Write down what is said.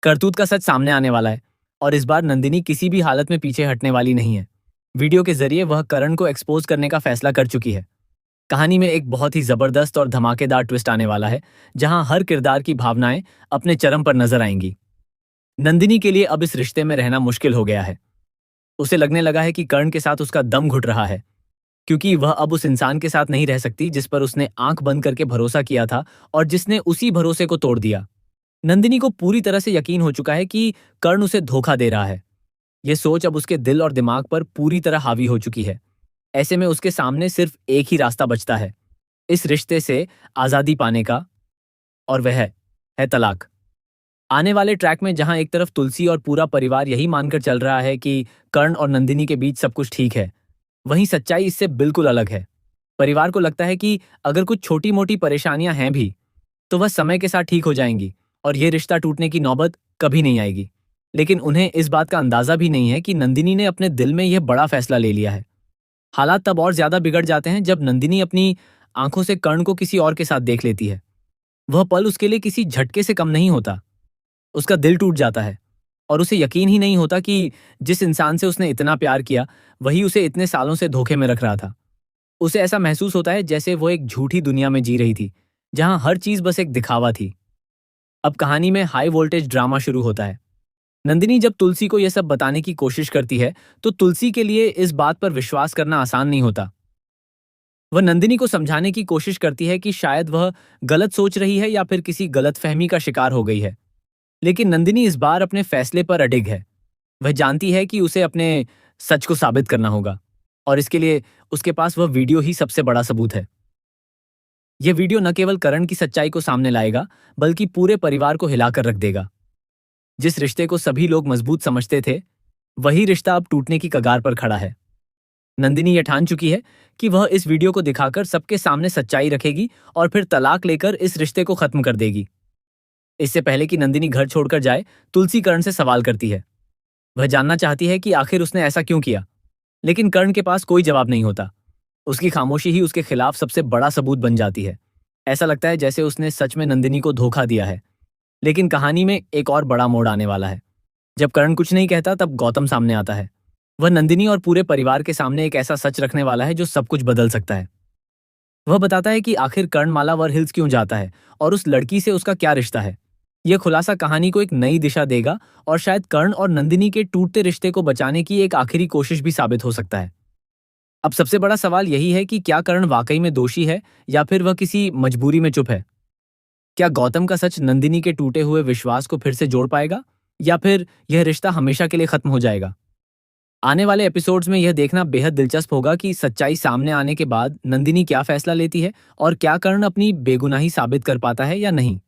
करतूत का सच सामने आने वाला है और इस बार नंदिनी किसी भी हालत में पीछे हटने वाली नहीं है। वीडियो के जरिए वह करण को एक्सपोज करने का फैसला कर चुकी है। कहानी में एक बहुत ही जबरदस्त और धमाकेदार ट्विस्ट आने वाला है, जहां हर किरदार की भावनाएं अपने चरम पर नजर आएंगी। नंदिनी के लिए अब इस रिश्ते में रहना मुश्किल हो गया है। उसे लगने लगा है कि कर्ण के साथ उसका दम घुट रहा है, क्योंकि वह अब उस इंसान के साथ नहीं रह सकती जिस पर उसने आंख बंद करके भरोसा किया था और जिसने उसी भरोसे को तोड़ दिया। नंदिनी को पूरी तरह से यकीन हो चुका है कि कर्ण उसे धोखा दे रहा है। यह सोच अब उसके दिल और दिमाग पर पूरी तरह हावी हो चुकी है। ऐसे में उसके सामने सिर्फ एक ही रास्ता बचता है, इस रिश्ते से आजादी पाने का, और वह है तलाक। आने वाले ट्रैक में जहां एक तरफ तुलसी और पूरा परिवार यही मानकर चल रहा है कि कर्ण और नंदिनी के बीच सब कुछ ठीक है, वहीं सच्चाई इससे बिल्कुल अलग है। परिवार को लगता है कि अगर कुछ छोटी मोटी परेशानियां हैं भी, तो वह समय के साथ ठीक हो जाएंगी और यह रिश्ता टूटने की नौबत कभी नहीं आएगी। लेकिन उन्हें इस बात का अंदाजा भी नहीं है कि नंदिनी ने अपने दिल में यह बड़ा फैसला ले लिया है। हालात तब और ज्यादा बिगड़ जाते हैं जब नंदिनी अपनी आंखों से कर्ण को किसी और के साथ देख लेती है। वह पल उसके लिए किसी झटके से कम नहीं होता। उसका दिल टूट जाता है और उसे यकीन ही नहीं होता कि जिस इंसान से उसने इतना प्यार किया, वही उसे इतने सालों से धोखे में रख रहा था। उसे ऐसा महसूस होता है जैसे वो एक झूठी दुनिया में जी रही थी, जहां हर चीज बस एक दिखावा थी। अब कहानी में हाई वोल्टेज ड्रामा शुरू होता है। नंदिनी जब तुलसी को यह सब बताने की कोशिश करती है, तो तुलसी के लिए इस बात पर विश्वास करना आसान नहीं होता। वह नंदिनी को समझाने की कोशिश करती है कि शायद वह गलत सोच रही है या फिर किसी गलतफहमी का शिकार हो गई है। लेकिन नंदिनी इस बार अपने फैसले पर अडिग है। वह जानती है कि उसे अपने सच को साबित करना होगा और इसके लिए उसके पास वह वीडियो ही सबसे बड़ा सबूत है। यह वीडियो न केवल करण की सच्चाई को सामने लाएगा, बल्कि पूरे परिवार को हिलाकर रख देगा। जिस रिश्ते को सभी लोग मजबूत समझते थे, वही रिश्ता अब टूटने की कगार पर खड़ा है। नंदिनी यह ठान चुकी है कि वह इस वीडियो को दिखाकर सबके सामने सच्चाई रखेगी और फिर तलाक लेकर इस रिश्ते को खत्म कर देगी। इससे पहले कि नंदिनी घर छोड़कर जाए, तुलसी कर्ण से सवाल करती है। वह जानना चाहती है कि आखिर उसने ऐसा क्यों किया, लेकिन कर्ण के पास कोई जवाब नहीं होता। उसकी खामोशी ही उसके खिलाफ सबसे बड़ा सबूत बन जाती है। ऐसा लगता है जैसे उसने सच में नंदिनी को धोखा दिया है। लेकिन कहानी में एक और बड़ा मोड़ आने वाला है। जब कर्ण कुछ नहीं कहता, तब गौतम सामने आता है। वह नंदिनी और पूरे परिवार के सामने एक ऐसा सच रखने वाला है जो सब कुछ बदल सकता है। वह बताता है कि आखिर कर्ण मालावर हिल्स क्यों जाता है और उस लड़की से उसका क्या रिश्ता है। यह खुलासा कहानी को एक नई दिशा देगा और शायद कर्ण और नंदिनी के टूटते रिश्ते को बचाने की एक आखिरी कोशिश भी साबित हो सकता है। अब सबसे बड़ा सवाल यही है कि क्या कर्ण वाकई में दोषी है या फिर वह किसी मजबूरी में चुप है। क्या गौतम का सच नंदिनी के टूटे हुए विश्वास को फिर से जोड़ पाएगा या फिर यह रिश्ता हमेशा के लिए खत्म हो जाएगा। आने वाले एपिसोड्स में यह देखना बेहद दिलचस्प होगा कि सच्चाई सामने आने के बाद नंदिनी क्या फैसला लेती है और क्या कर्ण अपनी बेगुनाही साबित कर पाता है या नहीं।